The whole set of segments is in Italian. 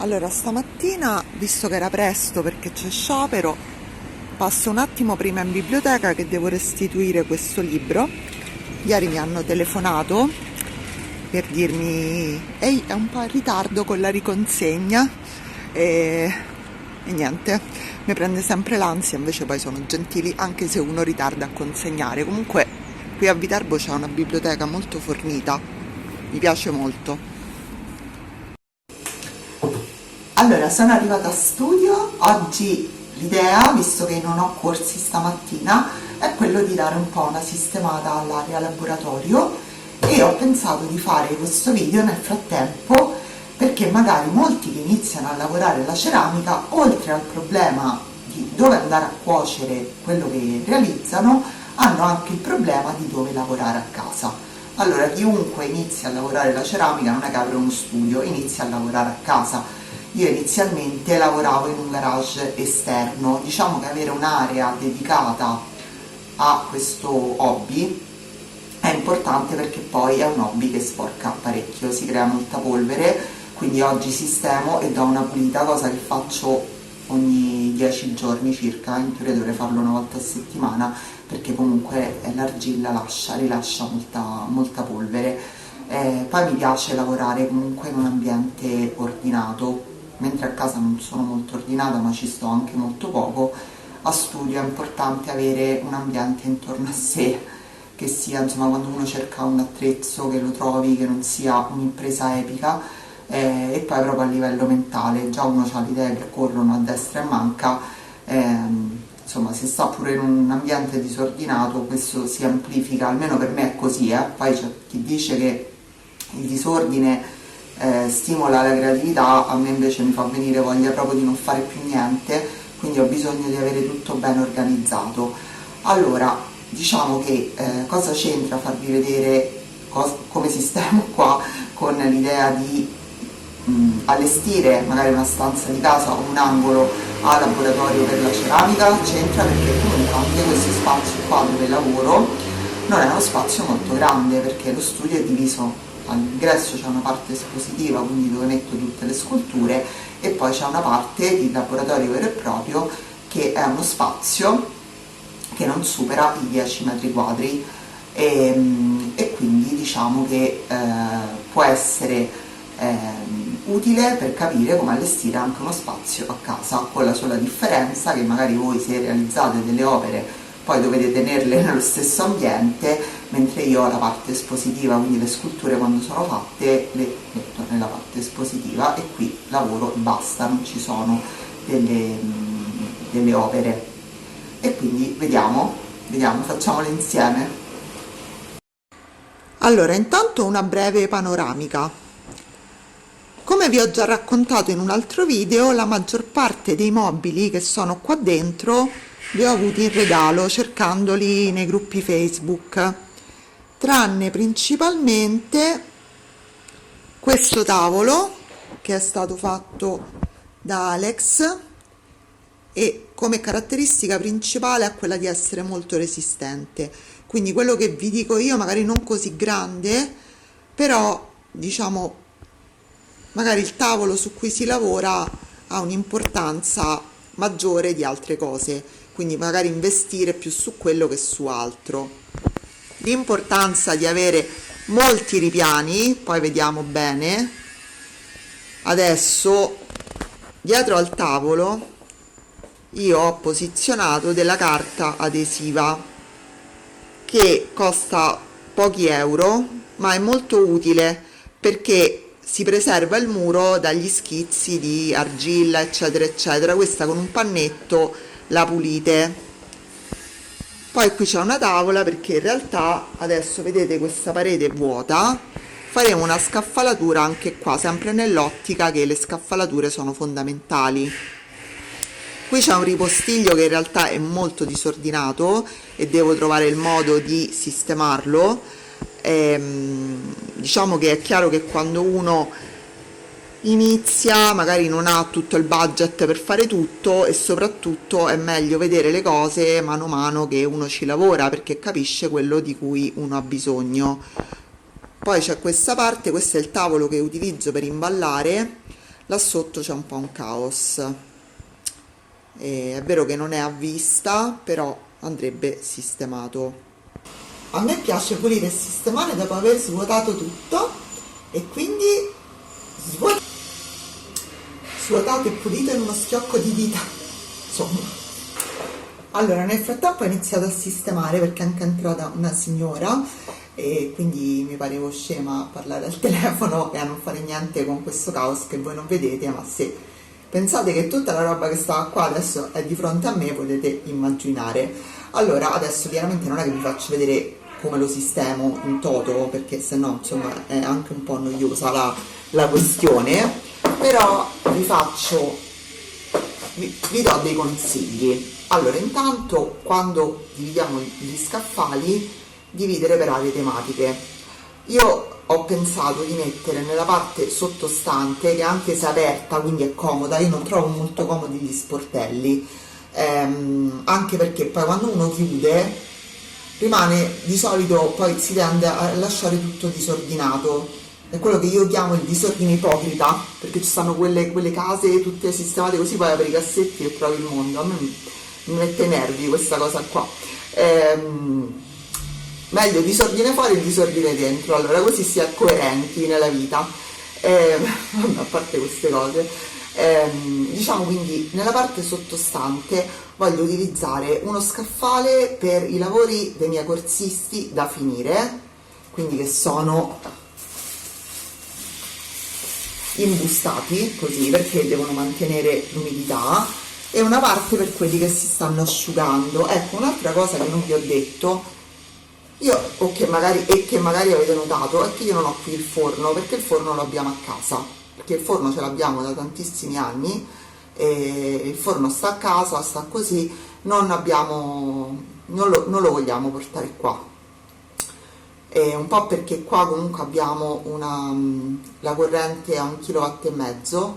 Allora, stamattina, visto che era presto perché c'è sciopero, passo un attimo prima in biblioteca che devo restituire questo libro. Ieri mi hanno telefonato per dirmi ehi, è un po' in ritardo con la riconsegna e niente, mi prende sempre l'ansia, invece poi sono gentili anche se uno ritarda a consegnare. Comunque qui a Viterbo c'è una biblioteca molto fornita, mi piace molto. Allora, sono arrivata a studio. Oggi l'idea, visto che non ho corsi stamattina, è quello di dare un po' una sistemata all'area laboratorio e ho pensato di fare questo video nel frattempo perché magari molti che iniziano a lavorare la ceramica, oltre al problema di dove andare a cuocere quello che realizzano, hanno anche il problema di dove lavorare a casa. Allora, chiunque inizia a lavorare la ceramica non è che apre uno studio, inizia a lavorare a casa. Io inizialmente lavoravo in un garage esterno, diciamo che avere un'area dedicata a questo hobby è importante perché poi è un hobby che sporca parecchio, si crea molta polvere, quindi oggi sistemo e do una pulita, cosa che faccio ogni 10 giorni circa, in teoria dovrei farlo una volta a settimana perché comunque l'argilla rilascia molta polvere. Poi mi piace lavorare comunque in un ambiente ordinato, mentre a casa non sono molto ordinata ma ci sto anche molto poco. A studio è importante avere un ambiente intorno a sé che sia, insomma, quando uno cerca un attrezzo che lo trovi, che non sia un'impresa epica, e poi proprio a livello mentale, già uno ha le idee che corrono a destra e manca, insomma se sta pure in un ambiente disordinato questo si amplifica, almeno per me è così, poi c'è chi dice che il disordine stimola la creatività, a me invece mi fa venire voglia proprio di non fare più niente, quindi ho bisogno di avere tutto ben organizzato. Allora, diciamo che cosa c'entra farvi vedere come sistemo qua con l'idea di allestire magari una stanza di casa o un angolo a laboratorio per la ceramica? C'entra perché comunque anche questo spazio qua dove lavoro non è uno spazio molto grande perché lo studio è diviso. All'ingresso c'è una parte espositiva, quindi dove metto tutte le sculture, e poi c'è una parte di laboratorio vero e proprio che è uno spazio che non supera i 10 metri quadri e quindi diciamo che può essere utile per capire come allestire anche uno spazio a casa, con la sola differenza che magari voi, se realizzate delle opere, poi dovete tenerle nello stesso ambiente, mentre io ho la parte espositiva, quindi le sculture quando sono fatte le metto nella parte espositiva e qui lavoro e basta, non ci sono delle opere. E quindi vediamo, facciamole insieme. Allora, intanto una breve panoramica. Come vi ho già raccontato in un altro video, la maggior parte dei mobili che sono qua dentro li ho avuti in regalo cercandoli nei gruppi Facebook, tranne principalmente questo tavolo che è stato fatto da Alex e come caratteristica principale ha quella di essere molto resistente. Quindi quello che vi dico io, magari non così grande, però diciamo magari il tavolo su cui si lavora ha un'importanza maggiore di altre cose, quindi magari investire più su quello che su altro. L'importanza di avere molti ripiani, poi vediamo bene. Adesso dietro al tavolo io ho posizionato della carta adesiva che costa pochi euro ma è molto utile perché si preserva il muro dagli schizzi di argilla eccetera eccetera. Questa con un pannetto la pulite. Poi qui c'è una tavola perché in realtà adesso vedete questa parete vuota, faremo una scaffalatura anche qua, sempre nell'ottica che le scaffalature sono fondamentali. Qui c'è un ripostiglio che in realtà è molto disordinato e devo trovare il modo di sistemarlo. Diciamo che è chiaro che quando uno inizia magari non ha tutto il budget per fare tutto e soprattutto è meglio vedere le cose mano a mano che uno ci lavora perché capisce quello di cui uno ha bisogno. Poi c'è questa parte, questo è il tavolo che utilizzo per imballare. là sotto c'è un po' un caos. E è vero che non è a vista, però andrebbe sistemato. A me piace pulire e sistemare dopo aver svuotato tutto, e quindi svuotato e pulito in uno schiocco di dita, insomma. Allora, nel frattempo ho iniziato a sistemare perché è anche entrata una signora e quindi mi parevo scema a parlare al telefono e a non fare niente con questo caos che voi non vedete, ma se pensate che tutta la roba che stava qua adesso è di fronte a me, potete immaginare. Allora, adesso chiaramente non è che vi faccio vedere come lo sistemo in toto, perché sennò insomma è anche un po' noiosa la questione, però vi do dei consigli. Allora, intanto, quando dividiamo gli scaffali, dividere per aree tematiche. Io ho pensato di mettere nella parte sottostante, che anche se è aperta, quindi è comoda, io non trovo molto comodi gli sportelli, anche perché poi quando uno chiude, rimane, di solito poi si tende a lasciare tutto disordinato. È quello che io chiamo il disordine ipocrita, perché ci stanno quelle case tutte sistemate così, poi apri i cassetti e trovi il mondo. A me mi mette i nervi questa cosa qua. Meglio disordine fuori e disordine dentro, allora così si è coerenti nella vita. A parte queste cose, diciamo, quindi nella parte sottostante voglio utilizzare uno scaffale per i lavori dei miei corsisti da finire, quindi che sono imbustati così perché devono mantenere l'umidità, e una parte per quelli che si stanno asciugando. Ecco, un'altra cosa che non vi ho detto, che magari avete notato, è che io non ho qui il forno, perché il forno lo abbiamo a casa, perché il forno ce l'abbiamo da tantissimi anni, e il forno sta a casa, sta così, non lo vogliamo portare qua. Un po' perché qua comunque abbiamo la corrente a 1,5 kW,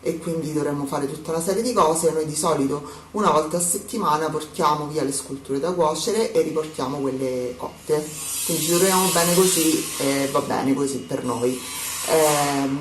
e quindi dovremmo fare tutta una serie di cose. Noi di solito una volta a settimana portiamo via le sculture da cuocere e riportiamo quelle cotte, quindi ci troviamo bene così, va bene così per noi.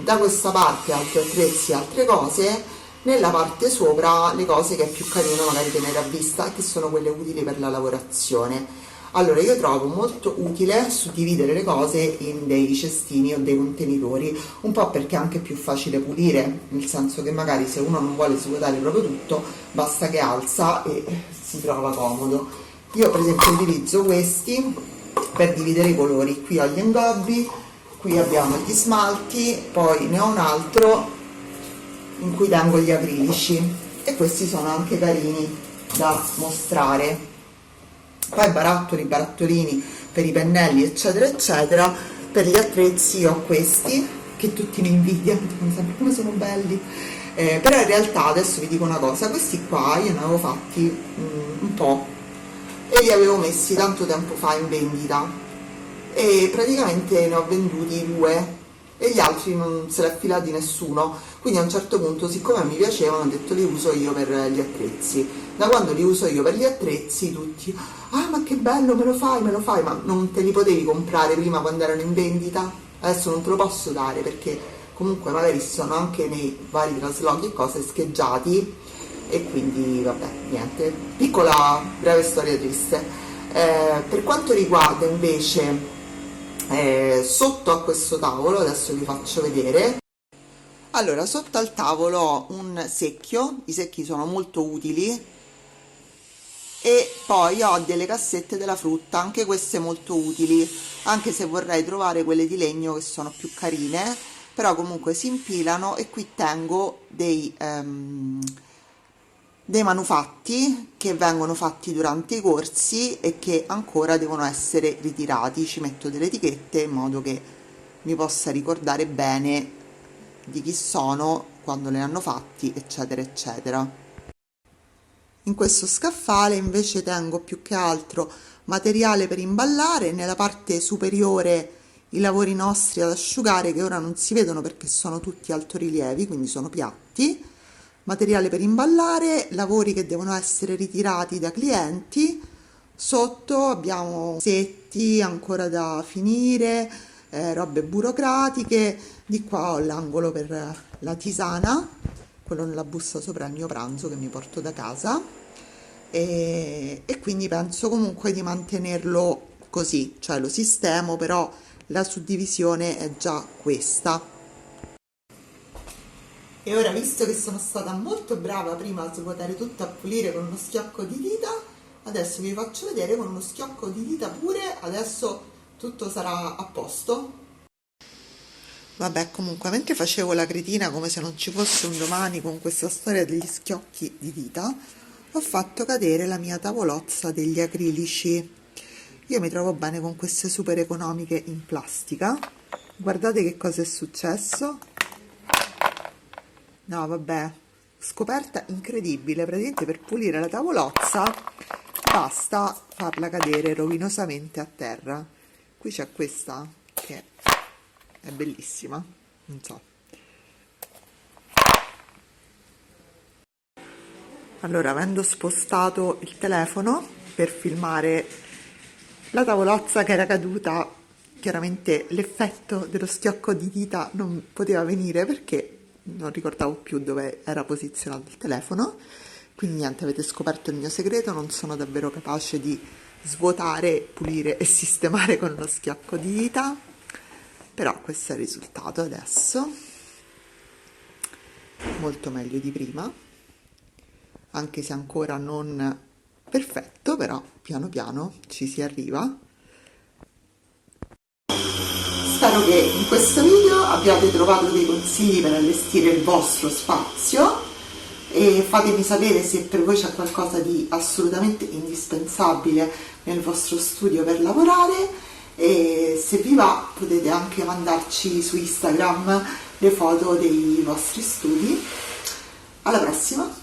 Da questa parte altri attrezzi, altre cose, nella parte sopra le cose che è più carino magari tenere a vista e che sono quelle utili per la lavorazione. Allora, io trovo molto utile suddividere le cose in dei cestini o dei contenitori, un po' perché è anche più facile pulire, nel senso che magari se uno non vuole svuotare proprio tutto, basta che alza e si trova comodo. Io per esempio utilizzo questi per dividere i colori. Qui ho gli ingobbi, qui abbiamo gli smalti, poi ne ho un altro in cui tengo gli acrilici, e questi sono anche carini da mostrare. Poi barattolini per i pennelli eccetera eccetera. Per gli attrezzi io ho questi che tutti mi invidiano, dicono sempre come sono belli, però in realtà adesso vi dico una cosa, questi qua io ne avevo fatti un po' e li avevo messi tanto tempo fa in vendita, e praticamente ne ho venduti 2 e gli altri non se li ha filati nessuno, quindi a un certo punto, siccome mi piacevano, ho detto li uso io per gli attrezzi. Da quando li uso io per gli attrezzi tutti: ah, ma che bello, me lo fai, ma non te li potevi comprare prima quando erano in vendita? Adesso non te lo posso dare perché comunque magari sono anche nei vari traslochi e cose scheggiati, e quindi vabbè, niente, piccola breve storia triste. Per quanto riguarda invece sotto a questo tavolo, adesso vi faccio vedere. Allora, sotto al tavolo ho un secchio, i secchi sono molto utili, e poi ho delle cassette della frutta, anche queste molto utili, anche se vorrei trovare quelle di legno che sono più carine, però comunque si impilano. E qui tengo dei manufatti che vengono fatti durante i corsi e che ancora devono essere ritirati. Ci metto delle etichette in modo che mi possa ricordare bene di chi sono, quando le hanno fatti, eccetera eccetera. In questo scaffale invece tengo più che altro materiale per imballare, nella parte superiore i lavori nostri ad asciugare, che ora non si vedono perché sono tutti altorilievi, quindi sono piatti, materiale per imballare, lavori che devono essere ritirati da clienti. Sotto abbiamo setti ancora da finire, robe burocratiche. Di qua ho l'angolo per la tisana, quello nella busta sopra il mio pranzo che mi porto da casa, e quindi penso comunque di mantenerlo così, cioè lo sistemo, però la suddivisione è già questa. E ora, visto che sono stata molto brava prima a svuotare tutto, a pulire con uno schiocco di dita, adesso vi faccio vedere con uno schiocco di dita pure, adesso tutto sarà a posto. Vabbè, comunque, mentre facevo la cretina come se non ci fosse un domani con questa storia degli schiocchi di dita, ho fatto cadere la mia tavolozza degli acrilici. Io mi trovo bene con queste super economiche in plastica. Guardate che cosa è successo. No, vabbè, scoperta incredibile. Praticamente per pulire la tavolozza basta farla cadere rovinosamente a terra. Qui c'è questa che è bellissima, non so. Allora, avendo spostato il telefono per filmare la tavolozza che era caduta, chiaramente l'effetto dello schiocco di dita non poteva venire perché non ricordavo più dove era posizionato il telefono. Quindi niente, avete scoperto il mio segreto, non sono davvero capace di svuotare, pulire e sistemare con uno schiocco di dita, però questo è il risultato adesso, molto meglio di prima, anche se ancora non perfetto, però piano piano ci si arriva. Spero che in questo video abbiate trovato dei consigli per allestire il vostro spazio, e fatemi sapere se per voi c'è qualcosa di assolutamente indispensabile nel vostro studio per lavorare, e se vi va potete anche mandarci su Instagram le foto dei vostri studi. Alla prossima!